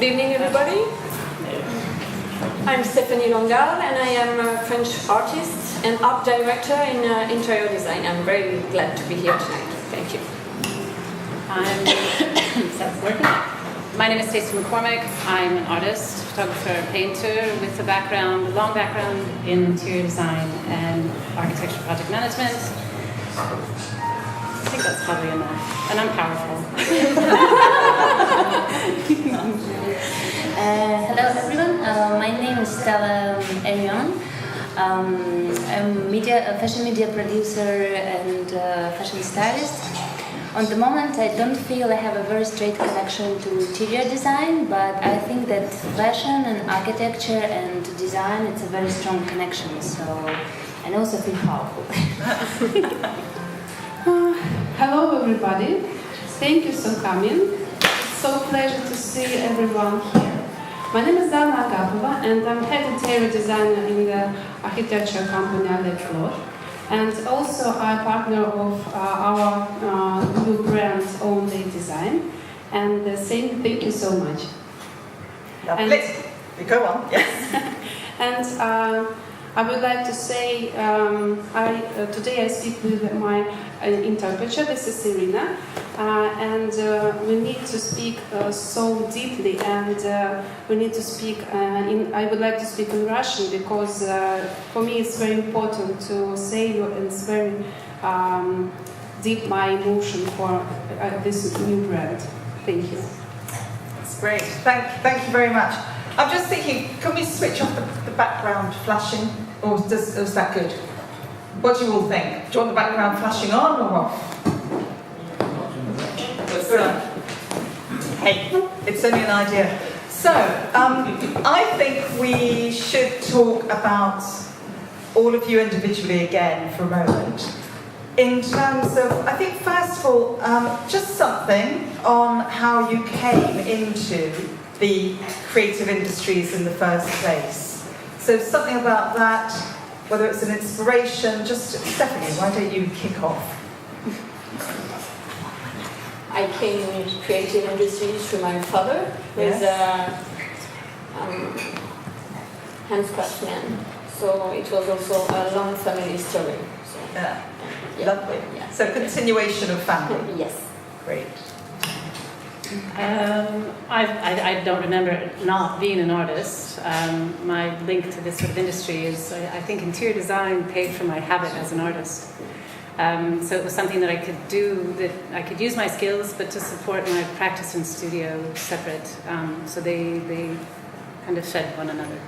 Good evening, everybody. I'm Stéphanie Langard, and I am a French artist and art director in interior design. I'm very glad to be here tonight. Thank you. My name is Stacie McCormick. I'm an artist, photographer, painter with a long background in interior design and architecture project management. I think that's probably enough. And I'm powerful. Hello everyone, my name is Stella Arion. I'm a fashion media producer and fashion stylist. On the moment I don't feel I have a very straight connection to interior design, but I think that fashion and architecture and design, it's a very strong connection, so I also feel powerful. Hello everybody, thank you for coming. It's so pleasure to see everyone here. My name is Agapova and I'm head interior designer in the architecture company Oleg, Klodt. And also I'm partner of our new brand Only Design. And thank you so much. Lovely. Go on, yes. And I would like to say, today I speak with my interpreter, this is Irina, and we need to speak so deeply, and we need to speak I would like to speak in Russian, because for me it's very important to say, and it's very deep my emotion for this new brand. Thank you. That's great. Thank you very much. I'm just thinking, can we switch off the background flashing, or is that good? What do you all think? Do you want the background flashing on or off? Hey, it's only an idea. So, I think we should talk about all of you individually again for a moment. In terms of, I think first of all, just something on how you came into the creative industries in the first place. So something about that, whether it's an inspiration, just Stephanie, why don't you kick off? I came into creative industries through my father, who is a handcraftsman. So it was also a long family story. So, yeah. Lovely. Yeah. So continuation of family. Yes. Great. I don't remember not being an artist. My link to this sort of industry is, I think interior design paid for my habit as an artist. So it was something that I could do, that I could use my skills, but to support my practice in studio separate. So they kind of fed one another.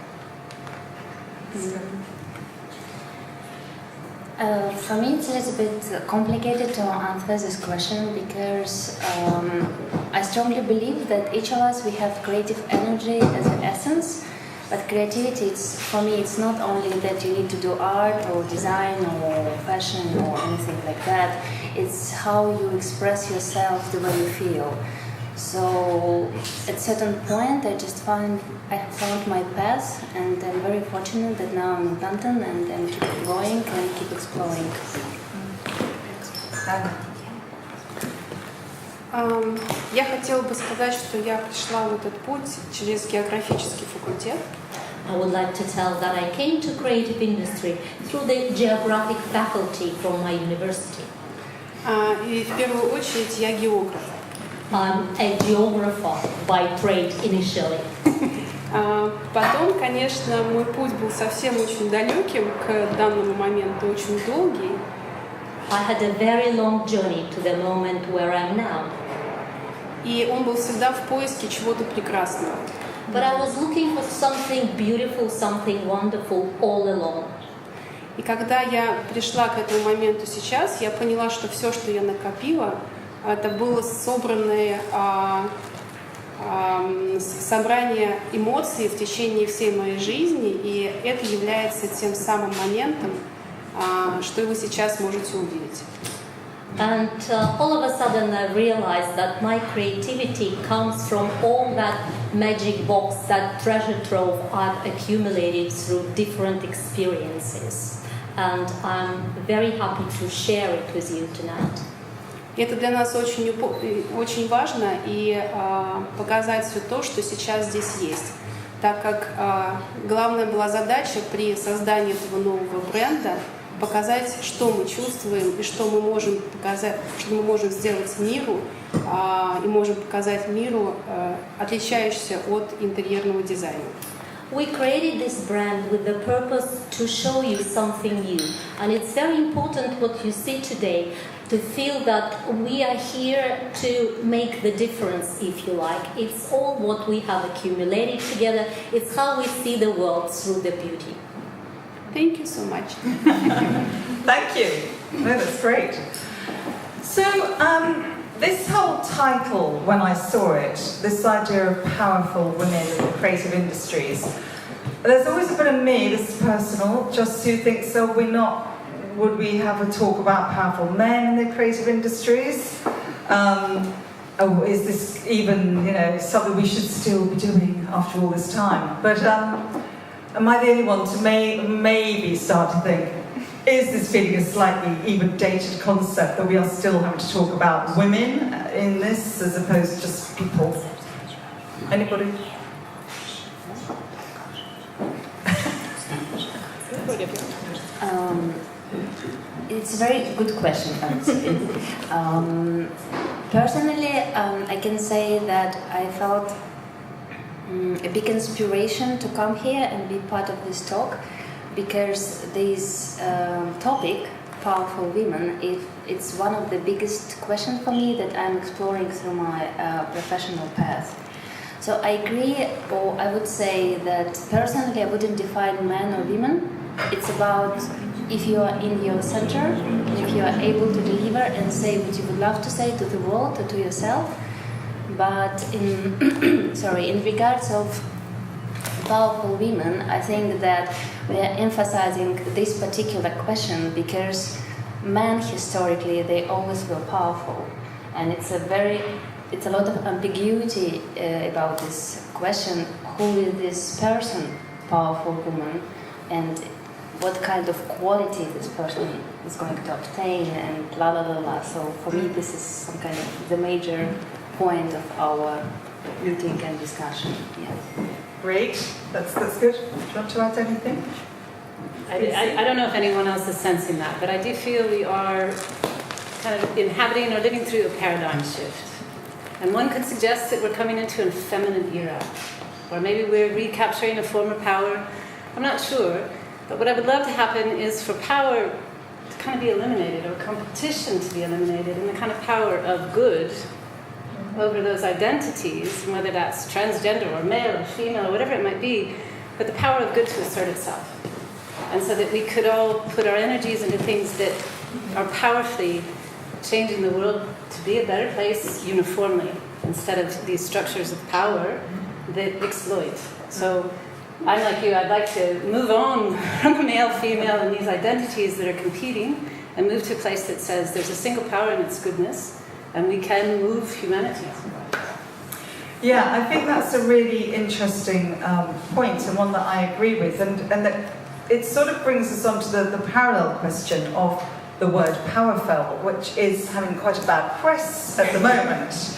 For me, it's a little bit complicated to answer this question, because I strongly believe that each of us, we have creative energy as an essence, but creativity, for me, it's not only that you need to do art or design or fashion or anything like that. It's how you express yourself, the way you feel. So at a certain point, I found my path, and I'm very fortunate that now I'm in London and then keep going and keep exploring. Я хотела бы сказать, что я пришла в этот путь через географический факультет. I would like to tell that I came to creative industry through the geographic faculty from my university. И в первую очередь я географ. I'm a geographer by trade initially. Потом, конечно, мой путь был совсем очень далеким к данному моменту, очень долгий. I had a very long journey to the moment where I'm now. И он был всегда в поиске чего-то прекрасного. But I was looking for something beautiful, something wonderful all along. И когда я пришла к этому моменту сейчас, я поняла, что все, что я накопила, это было собранное собрание эмоций в течение всей моей жизни, и это является тем самым моментом, что вы сейчас можете увидеть. And all of a sudden I realized that my creativity comes from all that magic box, that treasure trove I've accumulated through different experiences. And I'm very happy to share it with you tonight. И это для нас очень важно, и показать все то, что сейчас здесь есть. Так как главная была задача при создании этого нового бренда показать, что мы чувствуем и что мы можем показать, что мы можем сделать миру, и можем показать миру, отличающийся от интерьерного дизайна. We created this brand with the purpose to show you something new, and it's very important what you see today, to feel that we are here to make the difference, if you like. It's all what we have accumulated together. It's how we see the world through the beauty. Thank you so much. Thank you. No, that's great. So, this whole title, when I saw it, this idea of powerful women in the creative industries, there's always a bit of me, this is personal, just who thinks, so would we have a talk about powerful men in the creative industries? Is this even, something we should still be doing after all this time? But am I the only one to maybe start to think, is this feeling a slightly even dated concept that we are still having to talk about women in this as opposed to just people? Anybody? It's a very good question. Personally, I can say that I felt a big inspiration to come here and be part of this talk, because this topic, powerful women, it's one of the biggest questions for me that I'm exploring through my professional path. So I agree, or I would say that personally I wouldn't define men or women. It's about if you are in your center, and if you are able to deliver and say what you would love to say to the world or to yourself. But in regards of powerful women, I think that we are emphasizing this particular question because men historically, they always were powerful, and it's a lot of ambiguity about this question: who is this person, powerful woman, and what kind of quality this person is going to obtain, and la la la la. So for me, this is some kind of the major point of our meeting and discussion. Yeah. Great, that's good. Do you want to add anything? I don't know if anyone else is sensing that, but I do feel we are kind of inhabiting or living through a paradigm shift. And one could suggest that we're coming into a feminine era, or maybe we're recapturing a former power. I'm not sure, but what I would love to happen is for power to kind of be eliminated, or competition to be eliminated, and the kind of power of good over those identities, whether that's transgender or male or female or whatever it might be, but the power of good to assert itself. And so that we could all put our energies into things that are powerfully changing the world to be a better place uniformly, instead of these structures of power that exploit. So I'm like you, I'd like to move on from the male, female, and these identities that are competing, and move to a place that says there's a single power in its goodness, and we can move humanity. Yeah, I think that's a really interesting point, and one that I agree with, and that it sort of brings us on to the parallel question of the word powerful, which is having quite a bad press at the moment,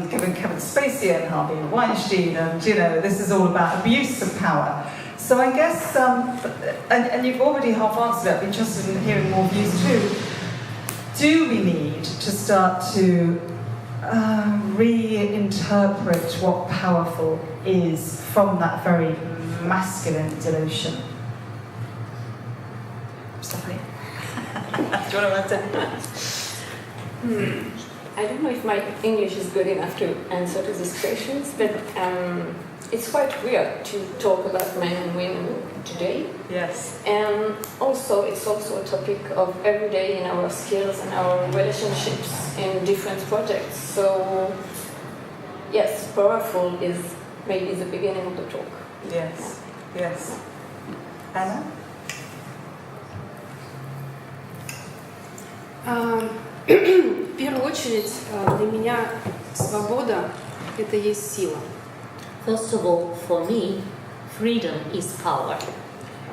given Kevin Stacie and Harvey Weinstein, and this is all about abuse of power. So I guess, and you've already half answered it, I'd be interested in hearing more views too. Do we need to start to reinterpret what powerful is from that very masculine delusion? Stephanie? Do you want to answer? I don't know if my English is good enough to answer to these questions, but it's quite weird to talk about men and women today. Yes. And also, it's also a topic of every day in our skills and our relationships in different projects. So, yes, powerful is maybe the beginning of the talk. Yes, yes. Anna? В первую очередь, для меня свобода – это есть сила. First of all, for me, freedom is power.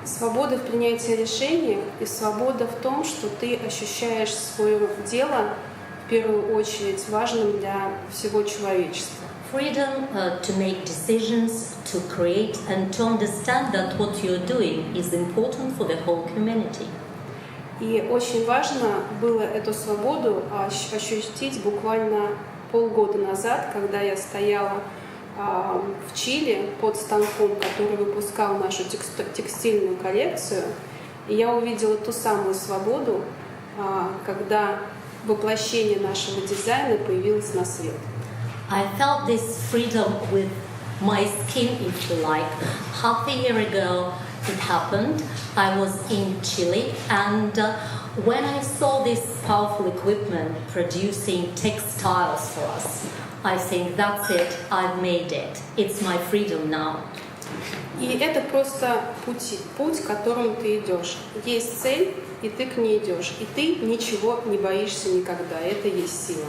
Свобода в принятии решений и свобода в том, что ты ощущаешь свое дело в первую очередь важным для всего человечества. Freedom to make decisions, to create, and to understand that what you're doing is important for the whole community. И очень важно было эту свободу ощутить буквально полгода назад, когда я стояла в Чили под станком, который выпускал нашу текстильную коллекцию, и я увидела ту самую свободу, когда воплощение нашего дизайна появилось на свет. I felt this freedom with my skin, if you like. Half a year ago it happened. I was in Chile, and when I saw this powerful equipment producing textiles for us, I think that's it, I've made it. It's my freedom now. И это просто путь, которым ты идешь. Есть цель, и ты к ней идешь. И ты ничего не боишься никогда. Это и есть сила.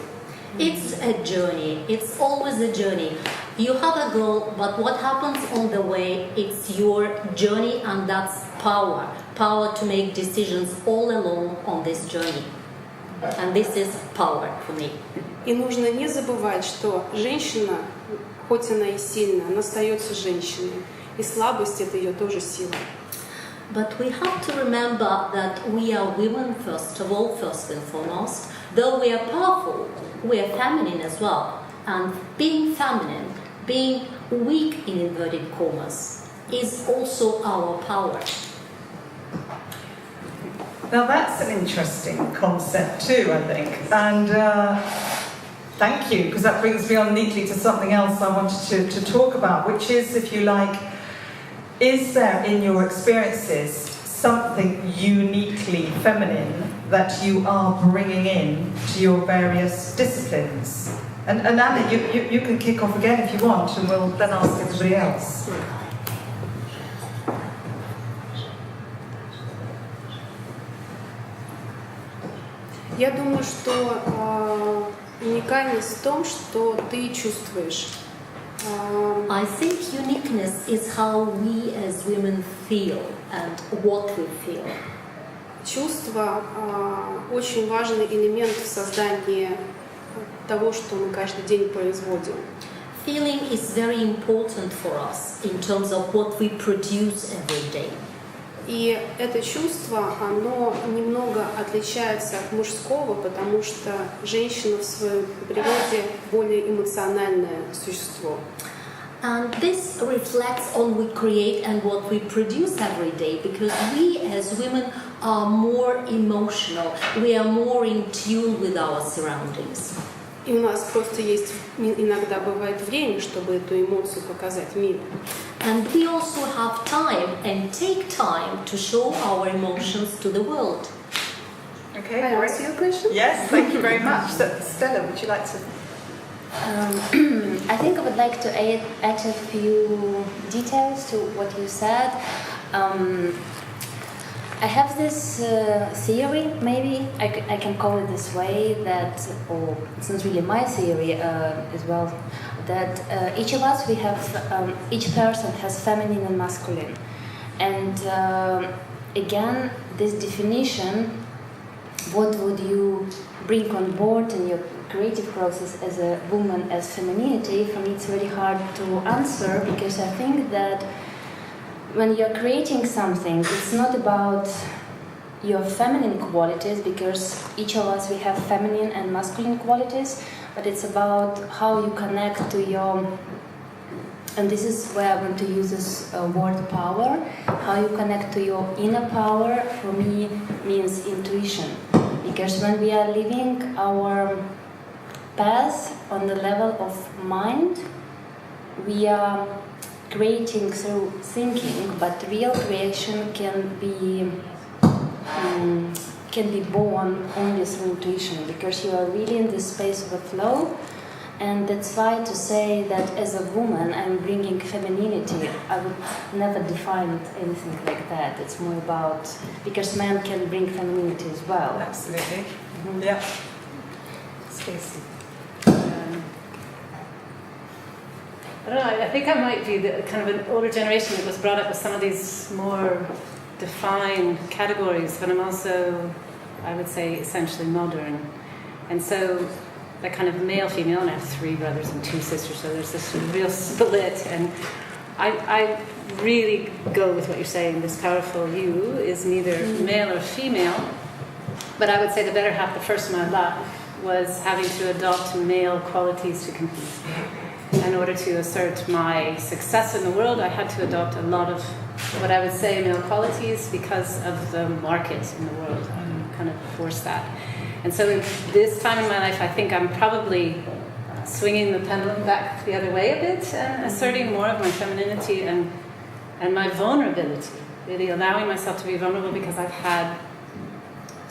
It's a journey. It's always a journey. You have a goal, but what happens on the way, it's your journey, and that's power. Power to make decisions all along on this journey. And this is power for me. И нужно не забывать, что женщина, хоть она и сильная, она остается женщиной. И слабость — это ее тоже сила. But we have to remember that we are women first of all, first and foremost. Though we are powerful, we are feminine as well. And being feminine, being weak in inverted commas, is also our power. Now that's an interesting concept too, I think. And thank you, because that brings me on neatly to something else I wanted to talk about, which is, if you like, is there in your experiences something uniquely feminine that you are bringing in to your various disciplines? And Anna, you can kick off again if you want, and we'll then ask everybody else. Я думаю, что уникальность в том, что ты чувствуешь. I think uniqueness is how we as women feel and what we feel. Чувство очень важный элемент в создании того, что мы каждый день производим. Feeling is very important for us in terms of what we produce every day. И это чувство, оно немного отличается от мужского, потому что женщина в своей природе более эмоциональное существо. And this reflects on what we create and what we produce every day, because we as women are more emotional, we are more in tune with our surroundings. И у нас просто есть, иногда бывает время, чтобы эту эмоцию показать миру. And we also have time and take time to show our emotions to the world. Okay, Can I ask you a question? Yes, thank you very much. So, Stella, would you like to? I think I would like to add a few details to what you said. I have this theory, maybe I can call it this way, that, or it's not really my theory as well, that each of us, we have, each person has feminine and masculine. And again, this definition, what would you bring on board in your creative process as a woman, as femininity, for me it's very hard to answer, because I think that when you're creating something, it's not about your feminine qualities, because each of us, we have feminine and masculine qualities, but it's about how you connect to your, and this is where I want to use this word power, how you connect to your inner power, for me, means intuition. Because when we are living our path on the level of mind, we are creating through thinking, but real creation can be born only through intuition, because you are really in this space of a flow. And that's why to say that as a woman I'm bringing femininity, I would never define anything like that. It's more about, because men can bring femininity as well. Absolutely. Mm-hmm. Yeah. Stacie. I don't know, I think I might be the kind of an older generation that was brought up with some of these more defined categories, but I'm also, I would say, essentially modern. And so that kind of male-female, and I have 3 brothers and 2 sisters, so there's this real split. And I really go with what you're saying. This powerful you is neither male or female, but I would say the better half, the first of my life, was having to adopt male qualities to compete. In order to assert my success in the world, I had to adopt a lot of what I would say male qualities because of the market in the world. I kind of forced that. And so in this time in my life, I think I'm probably swinging the pendulum back the other way a bit and asserting more of my femininity and my vulnerability, really allowing myself to be vulnerable because I've had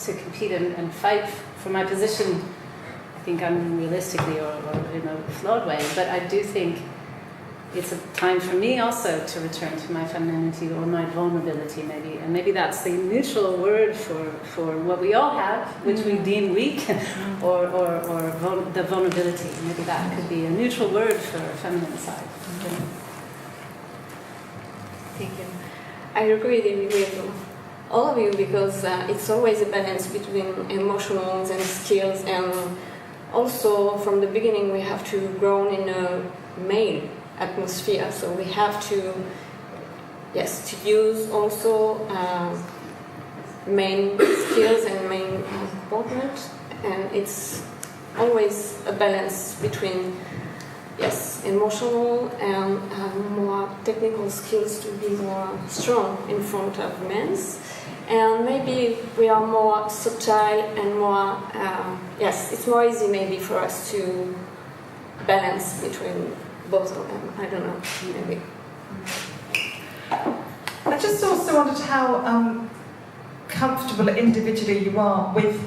to compete and fight for my position, I think unrealistically or in a flawed way. But I do think it's a time for me also to return to my femininity or my vulnerability maybe. And maybe that's the neutral word for what we all have, which we deem weak, or the vulnerability. Maybe that could be a neutral word for a feminine side. Thank you. I agree with all of you because it's always a balance between emotions and skills, and also from the beginning we have to grow in a male atmosphere, so we have to use also main skills and main comportment, and it's always a balance between emotional and more technical skills to be more strong in front of men, and maybe we are more subtle and more it's more easy maybe for us to balance between both of them. I don't know, maybe. I just also wondered how comfortable individually you are with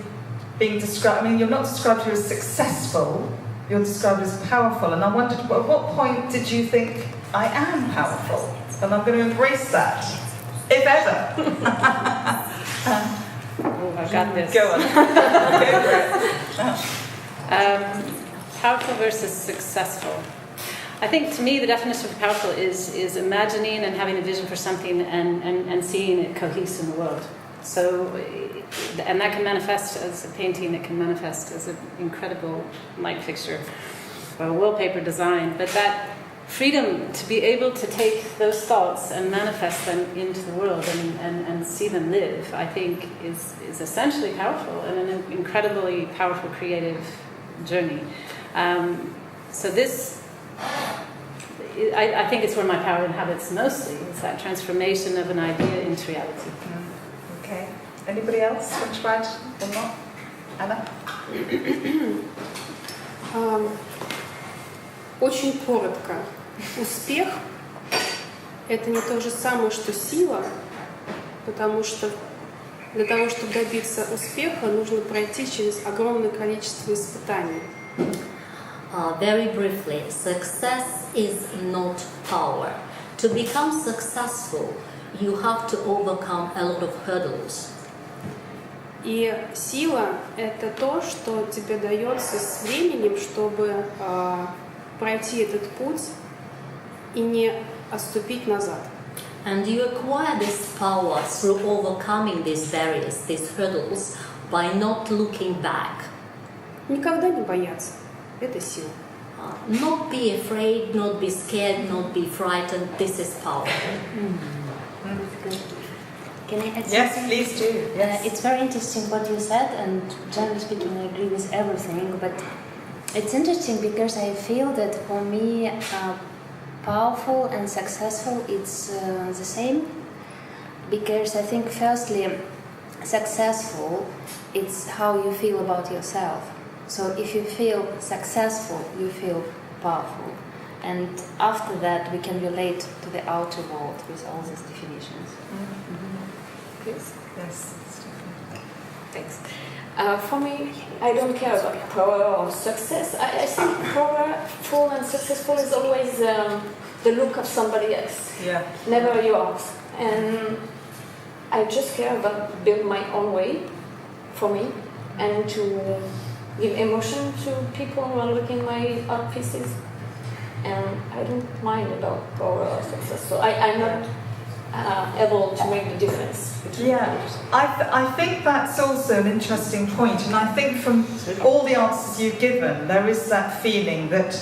being described. I mean, you're not described here as successful, you're described as powerful, and I wondered, at what point did you think, I am powerful, and I'm going to embrace that, if ever? I've got this. Go on. Go for it. Powerful versus successful. I think to me the definition of powerful is imagining and having a vision for something and seeing it cohese in the world. So, and that can manifest as a painting, it can manifest as an incredible light fixture or a wallpaper design, but that freedom to be able to take those thoughts and manifest them into the world and see them live, I think is essentially powerful and an incredibly powerful creative journey. So this, I think it's where my power inhabits mostly. It's that transformation of an idea into reality. Okay. Anybody else want to add or not? Anna? Очень коротко. Успех – это не то же самое, что сила, потому что для того, чтобы добиться успеха, нужно пройти через огромное количество испытаний. Very briefly, success is not power. To become successful, you have to overcome a lot of hurdles. И сила – это то, что тебе дается с временем, чтобы пройти этот путь и не отступить назад. And you acquire this power through overcoming these barriers, these hurdles, by not looking back. Никогда не бояться. Это сила. Not be afraid, not be scared, not be frightened. This is power. Can I add something? Yes, please do. Yes. It's very interesting what you said, and generally speaking, I agree with everything. But it's interesting because I feel that for me, powerful and successful, it's the same. Because I think, firstly, successful, it's how you feel about yourself. So if you feel successful, you feel powerful. And after that, we can relate to the outer world with all these definitions. Please. Yes. Thanks. For me, I don't care about power or success. I think powerful and successful is always the look of somebody else, never yours. And I just care about build my own way for me and to give emotion to people who are looking at my art pieces. And I don't mind about power or success. So I'm not able to make the difference. I think that's also an interesting point, and I think from all the answers you've given, there is that feeling that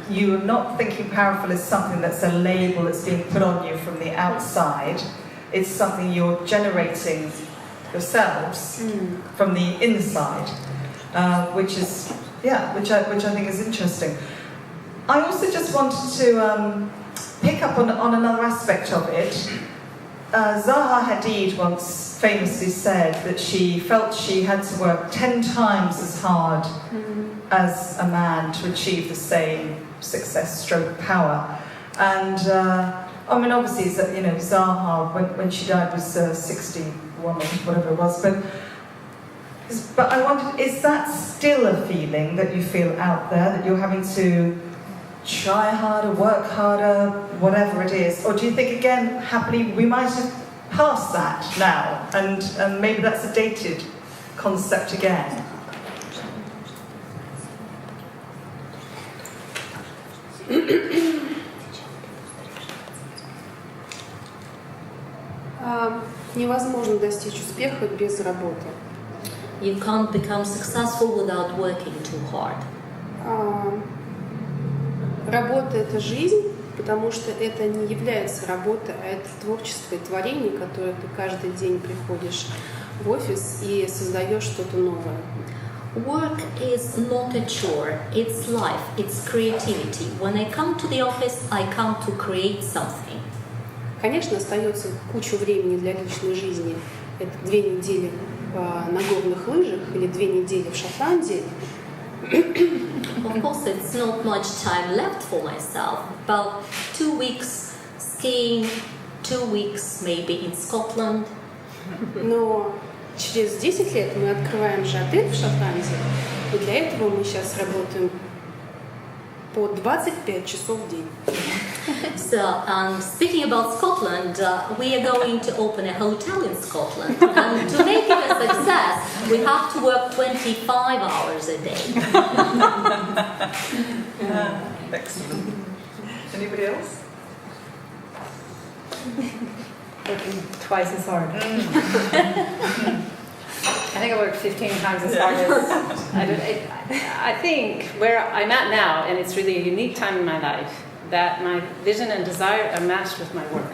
you are not thinking powerful as something that's a label that's being put on you from the outside. It's something you're generating yourselves from the inside, which I think is interesting. I also just wanted to pick up on another aspect of it. Zaha Hadid once famously said that she felt she had to work 10 times as hard as a man to achieve the same success stroke power. And I mean, obviously, Zaha, when she died, was 61 or whatever it was. But I wondered, is that still a feeling that you feel out there, that you're having to try harder, work harder, whatever it is? Or do you think, again, happily, we might have passed that now, and maybe that's a dated concept again? Невозможно достичь успеха без работы. You can't become successful without working too hard. Работа – это жизнь, потому что это не является работой, а это творчество и творение, которое ты каждый день приходишь в офис и создаешь что-то новое. Work is not a chore, it's life, it's creativity. When I come to the office, I come to create something. Конечно, остается куча времени для личной жизни. Это 2 недели на горных лыжах или 2 недели в Шотландии. Of course, it's not much time left for myself. About 2 weeks skiing, 2 weeks maybe in Scotland. Но через 10 лет мы открываем же отель в Шотландии, и для этого мы сейчас работаем по 25 часов в день. So, speaking about Scotland, we are going to open a hotel in Scotland. And to make it a success, we have to work 25 hours a day. Excellent. Anybody else? Working twice as hard. I think I work 15 times as hard as I think where I'm at now, and it's really a unique time in my life, that my vision and desire are matched with my work.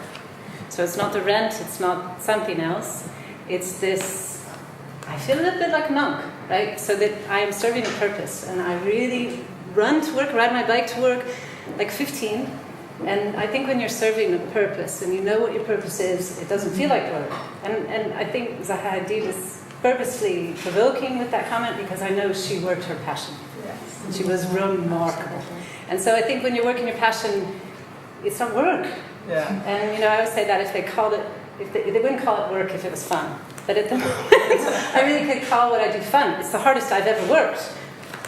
So it's not the rent, it's not something else. It's this, I feel a little bit like a monk, right? So that I am serving a purpose, and I really run to work, ride my bike to work, like 15. And I think when you're serving a purpose and you know what your purpose is, it doesn't feel like work. And I think Zaha Hadid is purposely provoking with that comment because I know she worked her passion. Yes. She was remarkable. And so I think when you're working your passion, it's not work. Yeah. And I always say that if they called it, they wouldn't call it work if it was fun. But at the moment, I really could call what I do fun. It's the hardest I've ever worked,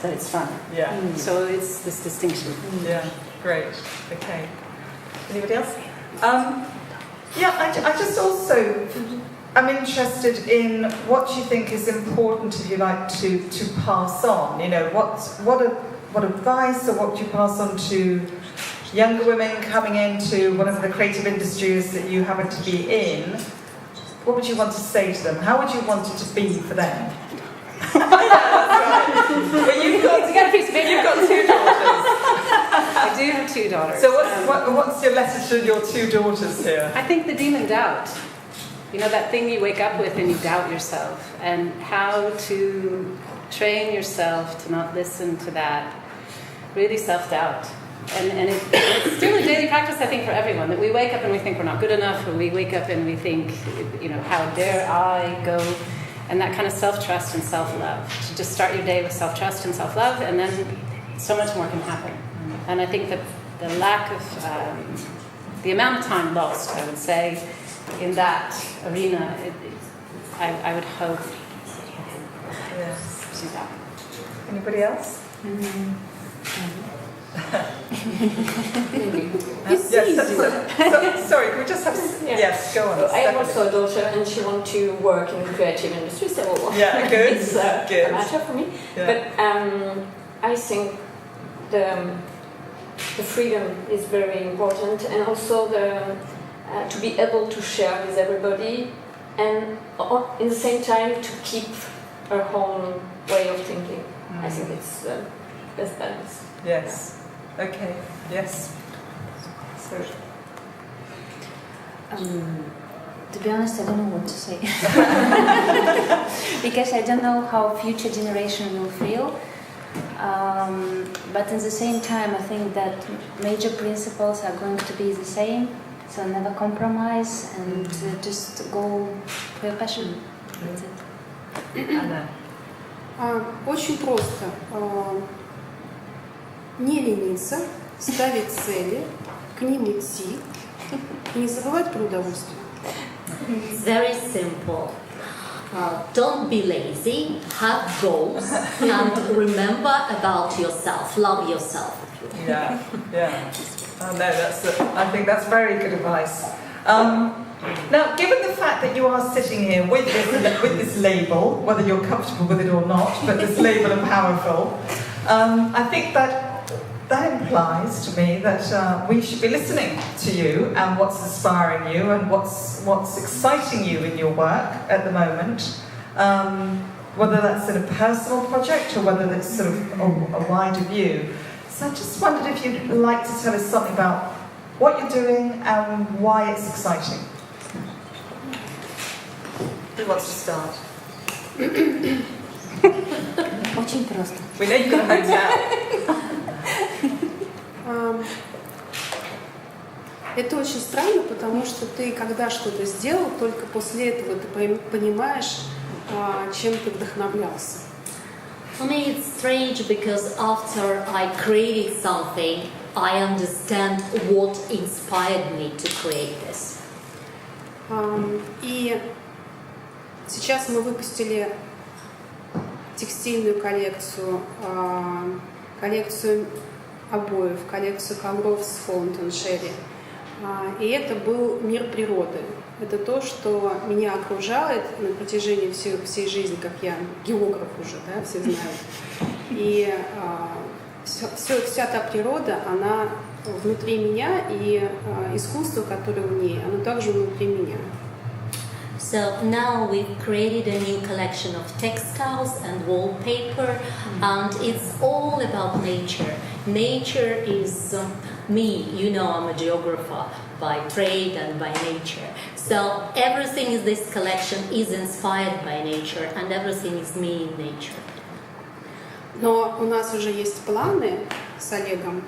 but it's fun. Yeah. So it's this distinction. Yeah. Great. Okay. Anybody else? I just also I'm interested in what you think is important, if you like, to pass on. What advice or what do you pass on to younger women coming into whatever the creative industry is that you happen to be in? What would you want to say to them? How would you want it to be for them? Yeah, that's right. Well, you've got a piece of it. You've got 2 daughters. I do have 2 daughters. So what's your message to your 2 daughters here? I think the demon doubt. That thing you wake up with and you doubt yourself, and how to train yourself to not listen to that. Really self-doubt. And it's still a daily practice, I think, for everyone, that we wake up and we think we're not good enough, or we wake up and we think, how dare I go? And that kind of self-trust and self-love. To just start your day with self-trust and self-love, and then so much more can happen. And I think that the lack of, the amount of time lost, I would say, in that arena, I would hope. Yes. See that. Anybody else? Sorry, can we just have... Yes, go on. I have also a daughter and she wants to work in the creative industry, so good. It's a matter for me. Yeah. But I think the freedom is very important, and also to be able to share with everybody, and in the same time to keep our own way of thinking. I think it's the best balance. Yes. Okay. Yes. So. To be honest, I don't know what to say. Because I don't know how future generation will feel. But at the same time, I think that major principles are going to be the same. So never compromise and just go for your passion. That's it. Anna. Очень просто. Не лениться, ставить цели, к ним идти и не забывать про удовольствие. It's very simple. Don't be lazy, have goals, and remember about yourself, love yourself. Yeah, yeah. Oh, no, I think that's very good advice. Now, given the fact that you are sitting here with this label, whether you're comfortable with it or not, but this label of powerful, I think that implies to me that we should be listening to you and what's inspiring you and what's exciting you in your work at the moment, whether that's in a personal project or whether it's sort of a wider view. So I just wondered if you'd like to tell us something about what you're doing and why it's exciting. Who wants to start? Очень просто. We know you've got a hotel. Это очень странно, потому что ты, когда что-то сделал, только после этого ты понимаешь, чем ты вдохновлялся. For me, it's strange because after I created something, I understand what inspired me to create this. И сейчас мы выпустили текстильную коллекцию, коллекцию обоев, коллекцию ковров с Fountain Sherry. И это был мир природы. Это то, что меня окружает на протяжении всей жизни, как я географ уже, да, все знают. И вся та природа, она внутри меня, и искусство, которое в ней, оно также внутри меня. So now we've created a new collection of textiles and wallpaper, and it's all about nature. Nature is me, you know, I'm a geographer by trade and by nature. So everything in this collection is inspired by nature, and everything is me in nature. Но у нас уже есть планы с Олегом.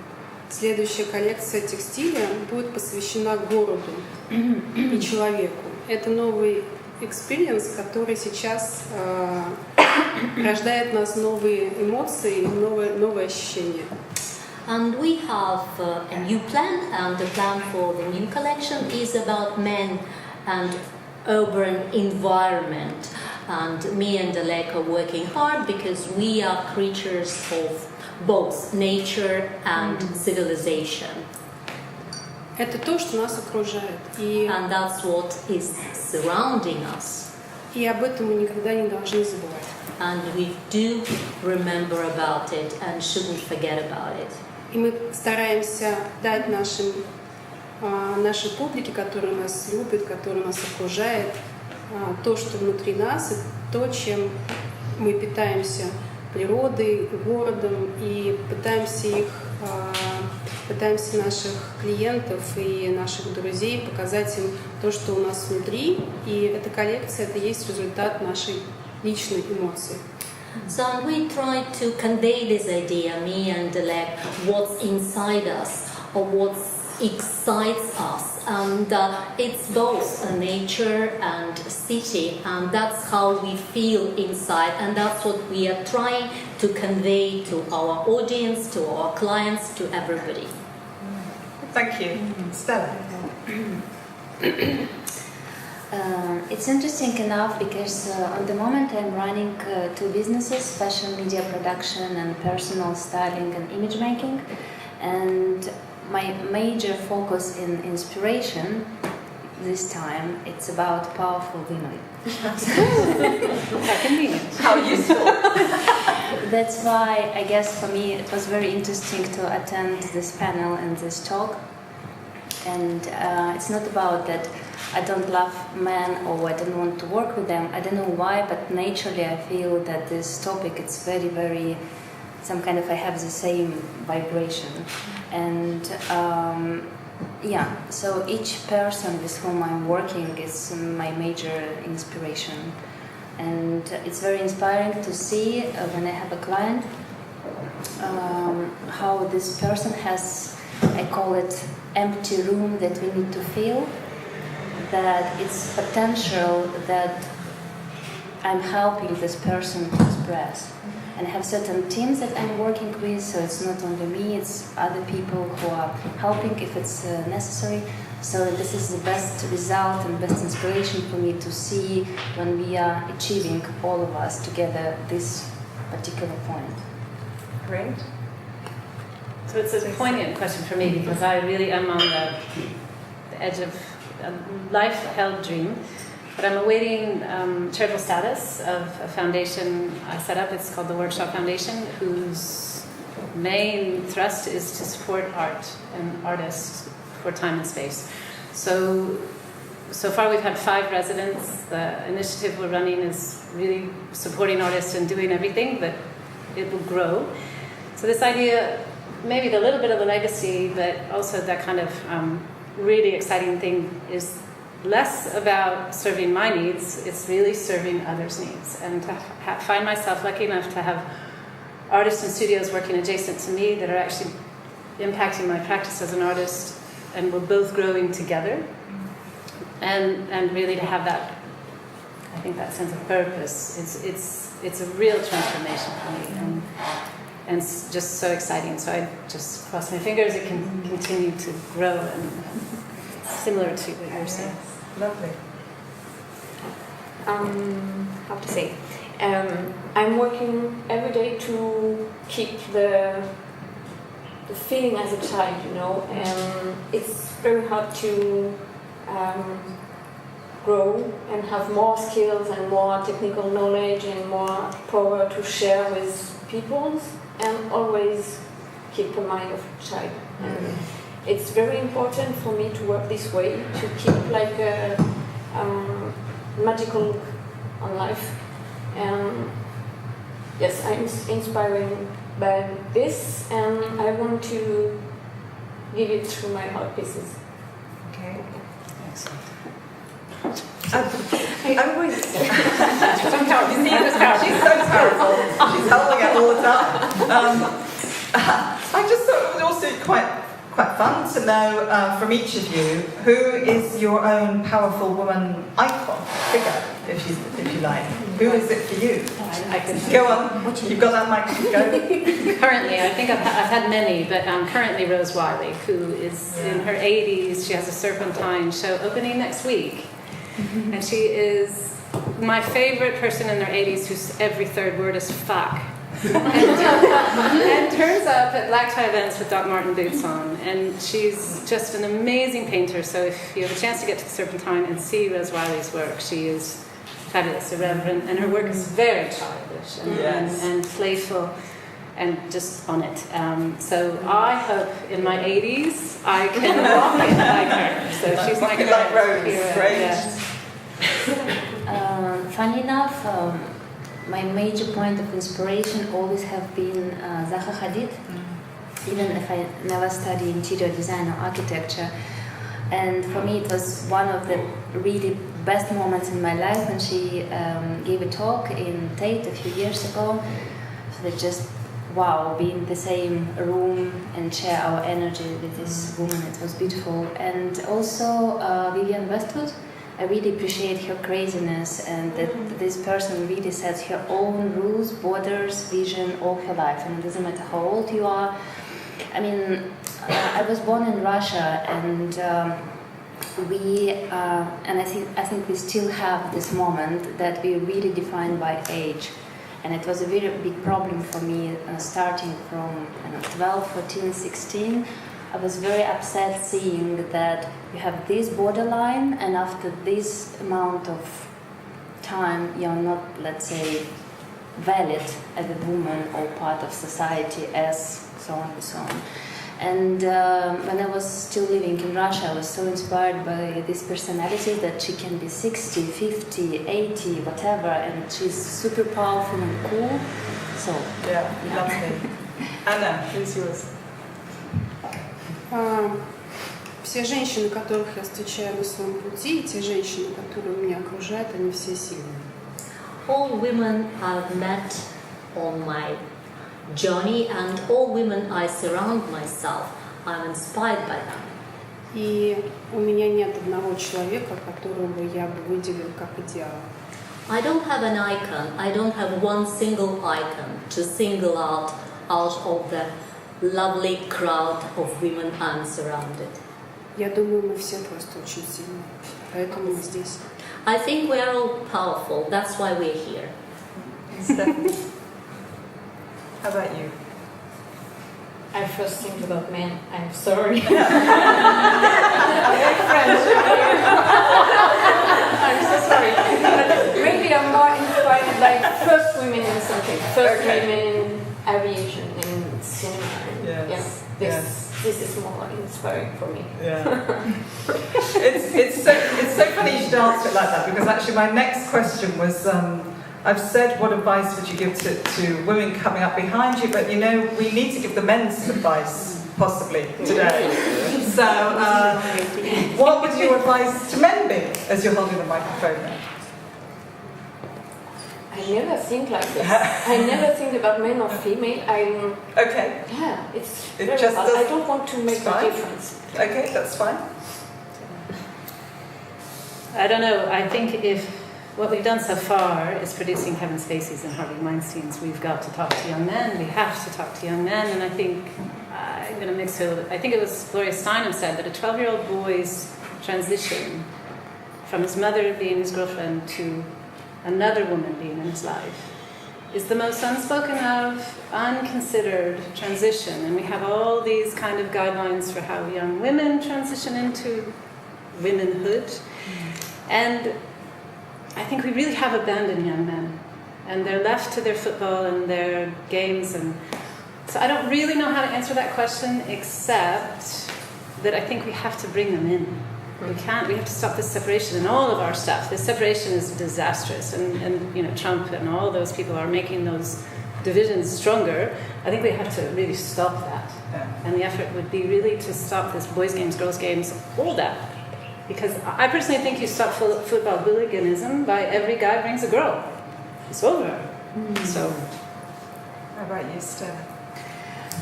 Следующая коллекция текстиля будет посвящена городу и человеку. Это новый экспириенс, который сейчас рождает в нас новые эмоции и новые ощущения. And we have a new plan, and the plan for the new collection is about men and urban environment. And me and Oleg are working hard because we are creatures of both nature and civilization. Это то, что нас окружает. And that's what is surrounding us. И об этом мы никогда не должны забывать. And we do remember about it and shouldn't forget about it. И мы стараемся дать нашей публике, которая нас любит, которая нас окружает, то, что внутри нас, и то, чем мы питаемся природой, городом, и пытаемся наших клиентов и наших друзей показать им то, что у нас внутри, и эта коллекция — это есть результат нашей личной эмоции. So we try to convey this idea, me and Oleg, what's inside us or what excites us, and it's both a nature and a city, and that's how we feel inside, and that's what we are trying to convey to our audience, to our clients, to everybody. Thank you. Stella. It's interesting enough because at the moment I'm running two businesses, fashion media production and personal styling and image making, and my major focus in inspiration this time, it's about powerful women. How convenient. How useful. That's why I guess for me it was very interesting to attend this panel and this talk. And it's not about that I don't love men or I don't want to work with them. I don't know why, but naturally I feel that this topic, it's very, very, some kind of, I have the same vibration. And yeah, so each person with whom I'm working is my major inspiration. And it's very inspiring to see when I have a client how this person has, I call it empty room that we need to fill, that it's potential that I'm helping this person to express. And I have certain teams that I'm working with, so it's not only me, it's other people who are helping if it's necessary. So this is the best result and best inspiration for me to see when we are achieving, all of us together, this particular point. Great. So it's a poignant question for me because I really am on the edge of a life-held dream. But I'm awaiting charitable status of a foundation I set up. It's called the Workshop Foundation, whose main thrust is to support art and artists for time and space. So far we've had 5 residents. The initiative we're running is really supporting artists and doing everything, but it will grow. So this idea, maybe a little bit of the legacy, but also that kind of really exciting thing is less about serving my needs, it's really serving others' needs. And to find myself lucky enough to have artists and studios working adjacent to me that are actually impacting my practice as an artist, and we're both growing together. And really to have that, I think that sense of purpose, it's a real transformation for me. And it's just so exciting. So I just cross my fingers it can continue to grow, and similar to what you're saying. Lovely. How to say? I'm working every day to keep the feeling as a child, you know. It's very hard to grow and have more skills and more technical knowledge and more power to share with people, and always keep a mind of a child. It's very important for me to work this way, to keep like a magical look on life. And yes, I'm inspired by this, and I want to give it through my art pieces. Okay. Excellent. I always She's so powerful. She's holding it all the time. I just thought it was also quite fun to know from each of you who is your own powerful woman icon figure, if you like. Who is it for you? I can Go on. You've got that mic. Go. Currently, I think I've had many, but currently Rose Wiley, who is in her 80s. She has a Serpentine show opening next week. And she is my favorite person in their 80s whose every third word is fuck. and turns up at black tie events with Doc Marten boots on. And she's just an amazing painter. So if you have a chance to get to the Serpentine and see Rose Wiley's work, she is fabulous, irreverent, and her work is very childish and playful and just on it. So I hope in my 80s I can walk it like her. So she's my like Rose, great. Yes. Funny enough, my major point of inspiration always have been Zaha Hadid, even if I never studied interior design or architecture. And for me it was one of the really best moments in my life when she gave a talk in Tate a few years ago. So that just, wow, be in the same room and share our energy with this woman, it was beautiful. And also Vivienne Westwood, I really appreciate her craziness and that this person really sets her own rules, borders, vision all her life, and it doesn't matter how old you are. I mean, I was born in Russia, and I think we still have this moment that we really defined by age. And it was a very big problem for me starting from 12, 14, 16. I was very upset seeing that you have this borderline, and after this amount of time you're not, let's say, valid as a woman or part of society as so on and so on. And when I was still living in Russia, I was so inspired by this personality that she can be 60, 50, 80, whatever, and she's super powerful and cool. So, yeah. Lovely. Anna, who's yours? Все женщины, которых я встречаю на своем пути, и те женщины, которые меня окружают, они все сильные. All women I've met on my journey and all women I surround myself, I'm inspired by them. И у меня нет одного человека, которого я бы выделил как идеал. I don't have an icon, I don't have one single icon to single out of the lovely crowd of women I'm surrounded. Я думаю, мы все просто очень сильны, поэтому мы здесь. I think we are all powerful, that's why we're here. Stephanie, how about you? I first think about men. I'm sorry. I'm so sorry. But maybe I'm more inspired by first women in something. First women in aviation, in cinema. And Yes. This is more inspiring for me. Yeah. it's so funny you should answer it like that, because actually my next question was, I've said what advice would you give to women coming up behind you, but you know, we need to give the men some advice, possibly, today. So, what would your advice to men be as you're holding the microphone now? I never think like this. I never think about men or female. Okay. Yeah, it's It very just hard. doesn't- I don't want to make it's a fine. difference. Okay, that's fine. I don't know. I think if what we've done so far is producing Kevin Stacey's and Harvey Weinstein's, we've got to talk to young men. We have to talk to young men. And I think I'm going to mix it. I think it was Gloria Steinem said that a 12-year-old boy's transition from his mother being his girlfriend to another woman being in his life is the most unspoken of, unconsidered transition. And we have all these kind of guidelines for how young women transition into womanhood. And I think we really have abandoned young men. And they're left to their football and their games. And so I don't really know how to answer that question, except that I think we have to bring them in. We have to stop this separation in all of our stuff. This separation is disastrous, and you know, Trump and all those people are making those divisions stronger. I think we have to really stop that. Yeah. And the effort would be really to stop this boys' games, girls' games, all that. Because I personally think you stop football hooliganism by every guy brings a girl. It's over. So, How about you, Stella?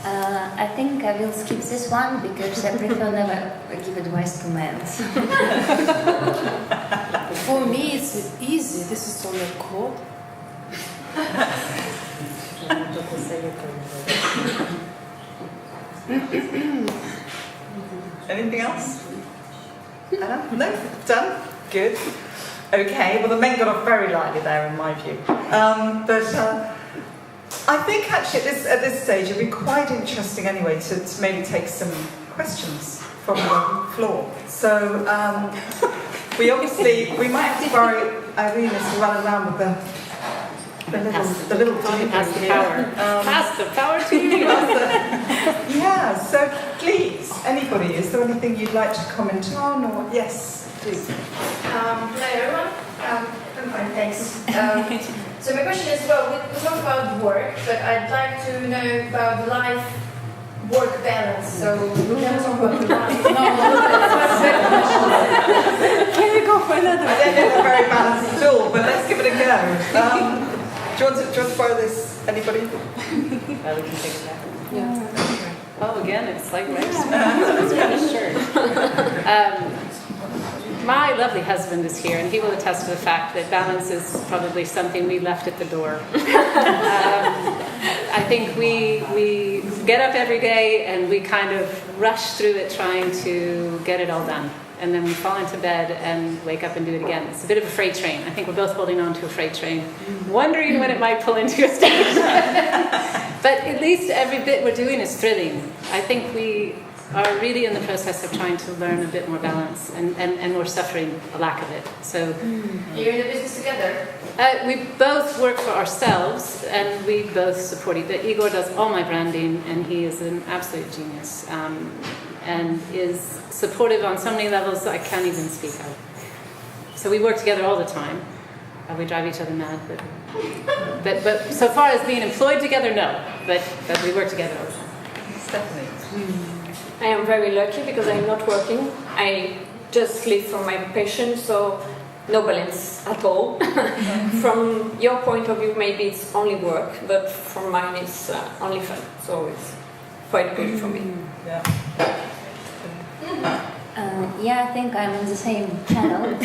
I think I will skip this one because I prefer never give advice to men. For me, it's easy. This is Oleg Klodt. Anything else? Anna? No? Done? Good. Okay, well the men got off very lightly there in my view. I think actually at this stage it'd be quite interesting anyway to maybe take some questions from the floor. So we might have to borrow Irene to run around with the little pass the power. Pass the power to you. Yeah, so please, anybody, is there anything you'd like to comment on? Or yes, please. Hello everyone. I'm fine, thanks. So my question is, well, we talk about work, but I'd like to know about life-work balance. So we never talk about the life. Can we go for another? I don't think we're very balanced at all, but let's give it a go. Do you want to borrow this? Anybody? We can take it back. Yeah. Oh, again, it's like race. It's kind of shirt. My lovely husband is here, and he will attest to the fact that balance is probably something we left at the door. I think we get up every day and we kind of rush through it trying to get it all done. And then we fall into bed and wake up and do it again. It's a bit of a freight train. I think we're both holding on to a freight train, wondering when it might pull into a station. But at least every bit we're doing is thrilling. I think we are really in the process of trying to learn a bit more balance, and we're suffering a lack of it. So You're in the business together? we both work for ourselves, and we both support each other. Igor does all my branding, and he is an absolute genius, and is supportive on so many levels that I can't even speak of. So we work together all the time. We drive each other mad, but so far as being employed together, no. But we work together all the time. Stephanie. I am very lucky because I'm not working. I just live from my passion, so no balance at all. From your point of view, maybe it's only work, but from mine, it's only fun. So it's quite good for me. Yeah. Yeah, I think I'm on the same channel.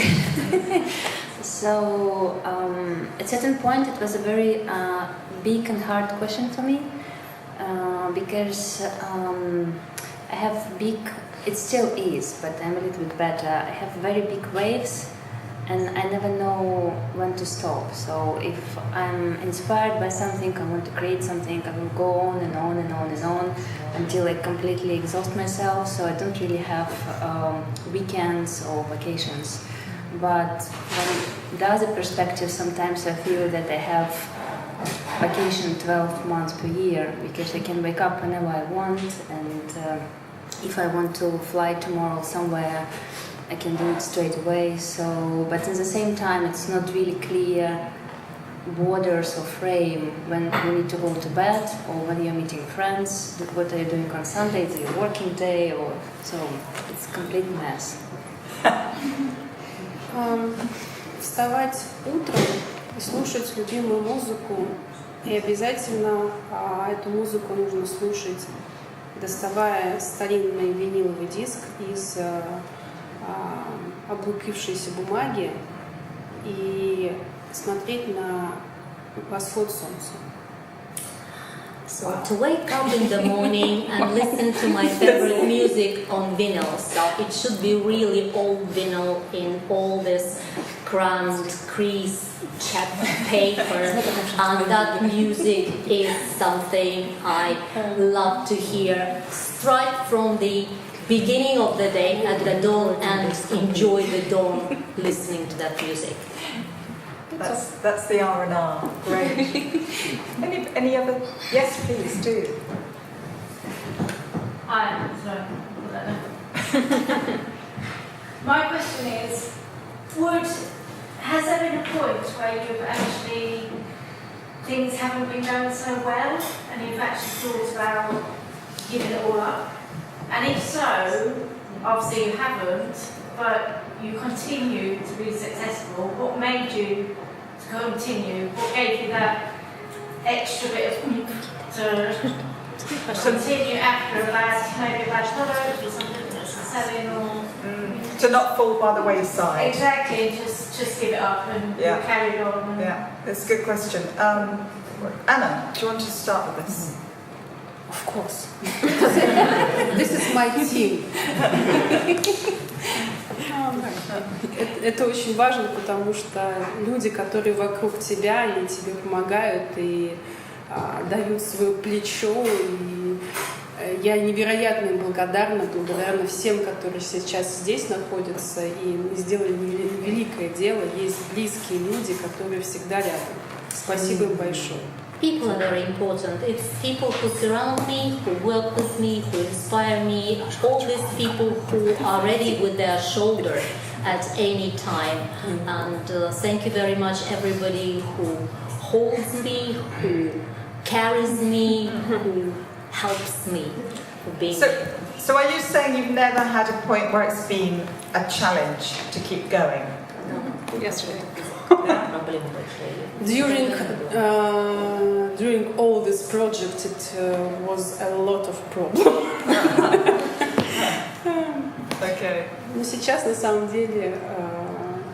So at a certain point, it was a very big and hard question for me because I have big. It still is, but I'm a little bit better. I have very big waves, and I never know when to stop. So if I'm inspired by something, I want to create something, I will go on and on and on and on until I completely exhaust myself. So I don't really have weekends or vacations. But from the other perspective, sometimes I feel that I have vacation 12 months per year because I can wake up whenever I want, and if I want to fly tomorrow somewhere, I can do it straight away. So, but at the same time, it's not really clear borders or frame when you need to go to bed or when you're meeting friends. What are you doing on Sunday? Is it a working day? Or so it's a complete mess. Вставать утром и слушать любимую музыку, и обязательно эту музыку нужно слушать, доставая старинный виниловый диск из облупившейся бумаги и смотреть на восход солнца. So to wake up in the morning and listen to my favorite music on vinyl. So it should be really old vinyl in all this cramped crease chapped paper, and that music is something I love to hear straight from the beginning of the day at the dawn and enjoy the dawn listening to that music. That's the R&R. Great. any other? Yes, please do. Hi, sorry. My question is, has there been a point where you've actually, things haven't been going so well and you've actually thought about giving it all up? And if so, obviously you haven't, but you continue to be successful. What made you to continue? What gave you that extra bit of to continue after maybe a bad product or something that's selling or... To not fall by the wayside. Exactly, just give it up and carry on. And yeah, that's a good question. Anna, do you want to start with this? Of course. This is my team. Это очень важно, потому что люди, которые вокруг тебя, они тебе помогают и дают свое плечо. И я невероятно им благодарна всем, которые сейчас здесь находятся. И мы сделали великое дело. Есть близкие люди, которые всегда рядом. Спасибо им большое. People are very important. It's people who surround me, who work with me, who inspire me, all these people who are ready with their shoulder at any time. And thank you very much everybody who holds me, who carries me, who helps me for being So are you saying you've never had a point where it's been a challenge to keep going? Yesterday. During all this project, it was a lot of problems. Okay. Но сейчас на самом деле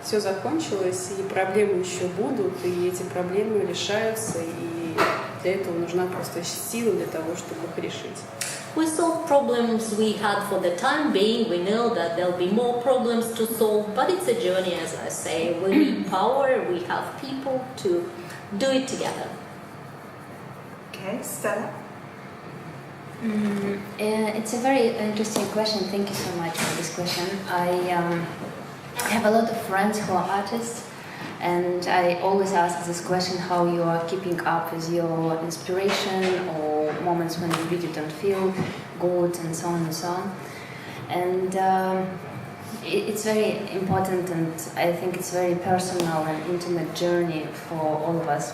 все закончилось, и проблемы еще будут, и эти проблемы решаются, и для этого нужна просто сила для того, чтобы их решить. We solve problems we had for the time being. We know that there'll be more problems to solve, but it's a journey, as I say. We need power, we have people to do it together. Okay, Stella? It's a very interesting question. Thank you so much for this question. I have a lot of friends who are artists, and I always ask this question: how you are keeping up with your inspiration, or moments when you really don't feel good, and so on and so on. And it's very important, and I think it's very personal and intimate journey for all of us.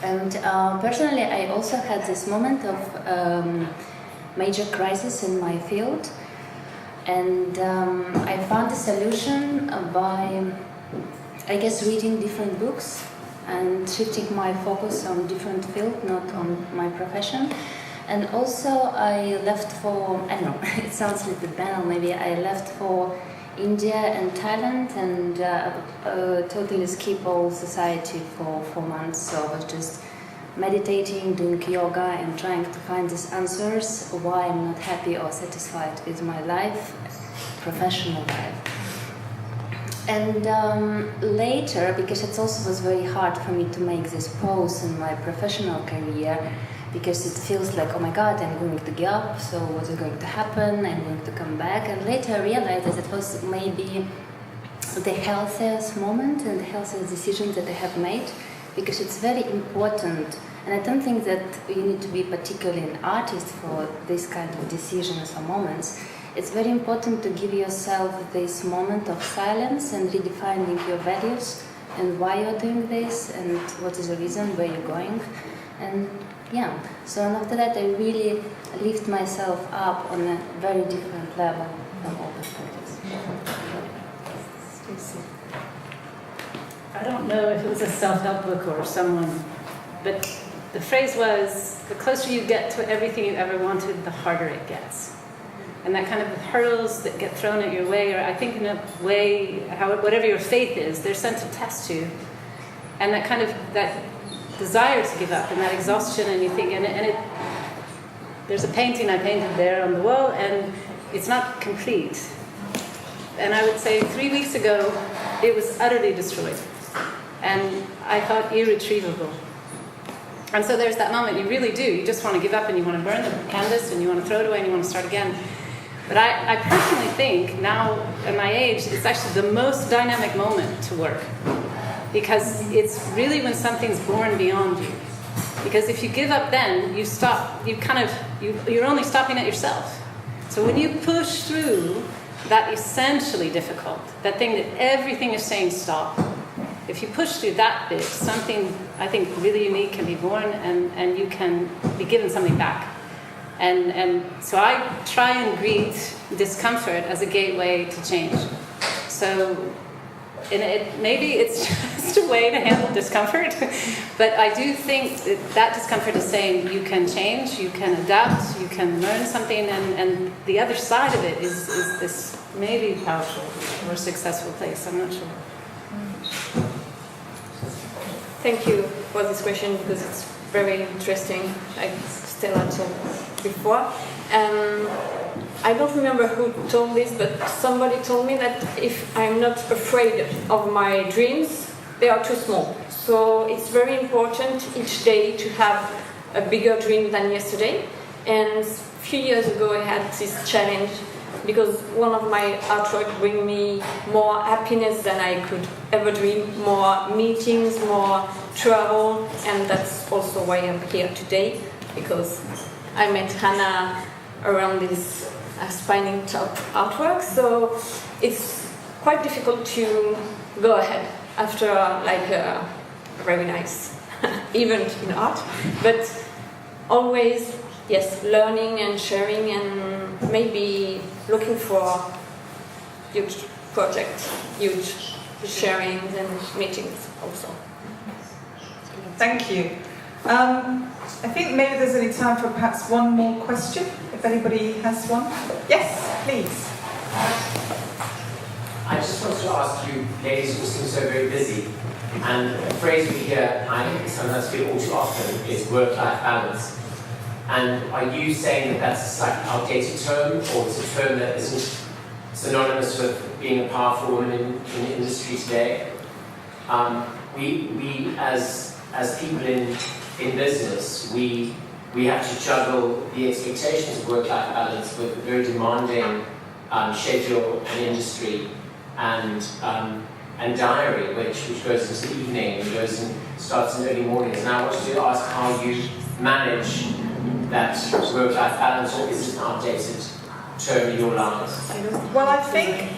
And personally, I also had this moment of major crisis in my field, and I found a solution by, I guess, reading different books and shifting my focus on different field, not on my profession. And also I left for, I don't know, it sounds a little bit banal, maybe I left for India and Thailand, and totally skip all society for 4 months. So I was just meditating, doing yoga, and trying to find these answers why I'm not happy or satisfied with my life, professional life. And later, because it also was very hard for me to make this pause in my professional career, because it feels like, oh my God, I'm going to give up, so what's going to happen? I'm going to come back. And later I realized that it was maybe the healthiest moment and the healthiest decision that I have made, because it's very important. And I don't think that you need to be particularly an artist for this kind of decisions or moments. It's very important to give yourself this moment of silence and redefining your values and why you're doing this and what is the reason where you're going. And yeah, so after that I really lift myself up on a very different level from all the projects. Stacie. I don't know if it was a self-help book or someone, but the phrase was, the closer you get to everything you ever wanted, the harder it gets. And that kind of hurdles that get thrown at your way, or I think in a way, whatever your faith is, they're sent to test you. And that kind of, that desire to give up and that exhaustion, and you think, there's a painting I painted there on the wall, and it's not complete. And I would say 3 weeks ago, it was utterly destroyed. And I thought irretrievable. And so there's that moment, you really do, you just want to give up and you want to burn the canvas and you want to throw it away and you want to start again. But I personally think now, at my age, it's actually the most dynamic moment to work. Because it's really when something's born beyond you. Because if you give up then, you stop, you're only stopping at yourself. So when you push through that essentially difficult, that thing that everything is saying stop, if you push through that bit, something I think really unique can be born, and you can be given something back. And so I try and greet discomfort as a gateway to change. So maybe it's just a way to handle discomfort, but I do think that discomfort is saying you can change, you can adapt, you can learn something, and the other side of it is this maybe powerful or successful place. I'm not sure. Thank you for this question, because it's very interesting, like Stella told before. I don't remember who told this, but somebody told me that if I'm not afraid of my dreams, they are too small. So it's very important each day to have a bigger dream than yesterday. And a few years ago I had this challenge, because one of my artwork bring me more happiness than I could ever dream, more meetings, more travel, and that's also why I'm here today, because I met Hannah around this spinning top artwork, so it's quite difficult to go ahead after like a very nice event in art, but always, yes, learning and sharing, and maybe looking for huge projects, huge sharings and meetings also. Thank you. I think maybe there's only time for perhaps one more question, if anybody has one. Yes, please. I just wanted to ask you, ladies who seem so very busy, and a phrase we hear, I think sometimes feel all too often, is work-life balance. And are you saying that that's a slightly outdated term, or it's a term that isn't synonymous with being a powerful woman in the industry today? We as people in business, we we have to juggle the expectations of work-life balance with a very demanding schedule and industry and diary, which goes into the evening and starts in early mornings. And I wanted to ask how you manage that work-life balance, or is it an outdated term in your lives? Well, I think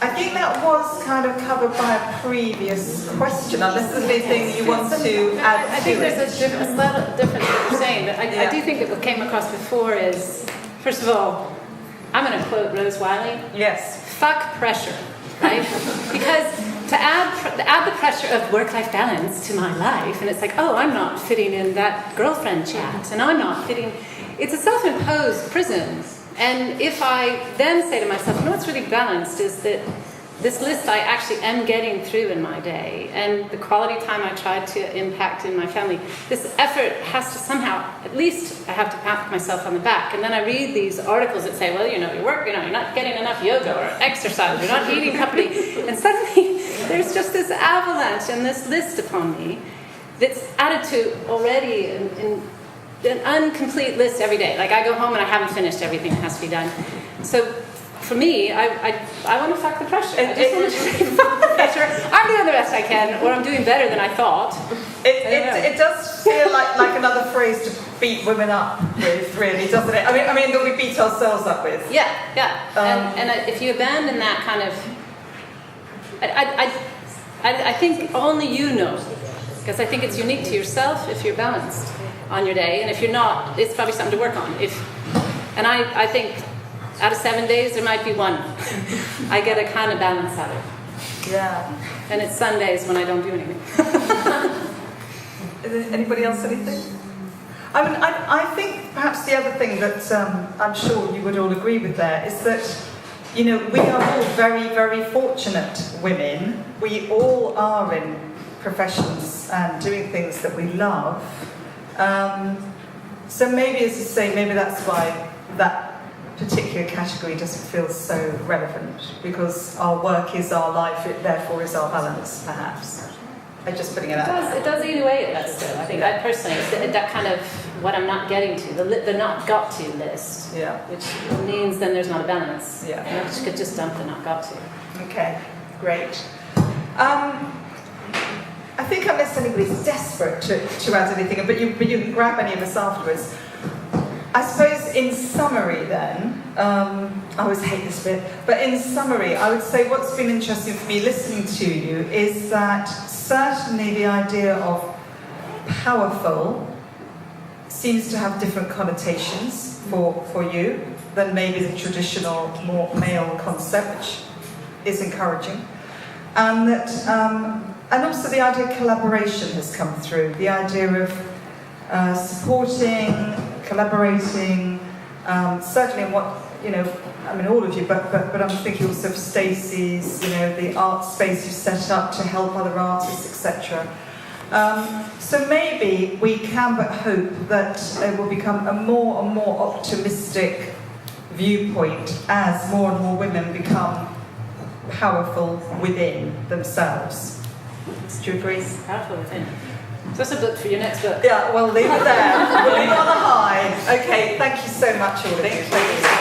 that was kind of covered by a previous question, unless there's anything you want to add I think there's a slight difference in what you're saying, but I do think that what came across before is, first of all, I'm going to quote Rose Wiley. Yes. Fuck pressure, right? Because to add the pressure of work-life balance to my life, and it's like, oh, I'm not fitting in that girlfriend chat, and I'm not fitting. It's a self-imposed prison. And if I then say to myself, you know what's really balanced is that this list I actually am getting through in my day, and the quality time I tried to impact in my family, this effort has to somehow, at least I have to pat myself on the back. And then I read these articles that say, well, your work, you're not getting enough yoga or exercise, you're not eating company. And suddenly there's just this avalanche and this list upon me that's added to already in an incomplete list every day. Like I go home and I haven't finished everything that has to be done. So for me, I want to fuck the pressure. I just want to fuck the pressure. I'm doing the best I can, or I'm doing better than I thought. It does feel like another phrase to beat women up with, really, doesn't it? I mean that we beat ourselves up with. Yeah. And if you abandon that kind of, I think only you know, because I think it's unique to yourself if you're balanced on your day, and if you're not, it's probably something to work on. And I think out of 7 days there might be one I get a kind of balance out of. Yeah. And it's Sundays when I don't do anything. Anybody else anything? I mean, I think perhaps the other thing that I'm sure you would all agree with there is that, we are all very, very fortunate women. We all are in professions and doing things that we love. So maybe, as you say, maybe that's why that particular category doesn't feel so relevant, because our work is our life, it therefore is our balance, perhaps. I'm just putting it out. It does eat away at that still. I think I personally, that kind of what I'm not getting to, the not got to list, which means then there's not a balance. Yeah. And I could just dump the not got to. Okay, great. I think unless anybody's desperate to add anything, but you can grab any of us afterwards. I suppose in summary then, I always hate this bit, but in summary, I would say what's been interesting for me listening to you is that certainly the idea of powerful seems to have different connotations for you than maybe the traditional, more male concept, which is encouraging. And that, and also the idea of collaboration has come through, the idea of supporting, collaborating, certainly in what, all of you, but I'm thinking also of Stacie's, the art space you set up to help other artists, etc. So maybe we can but hope that it will become a more and more optimistic viewpoint as more and more women become powerful within themselves. Do you agree? Powerful within. So that's a book for your next book. Yeah, well, leave it there. We'll leave it on a high. Okay, thank you so much, all of you. Thank you.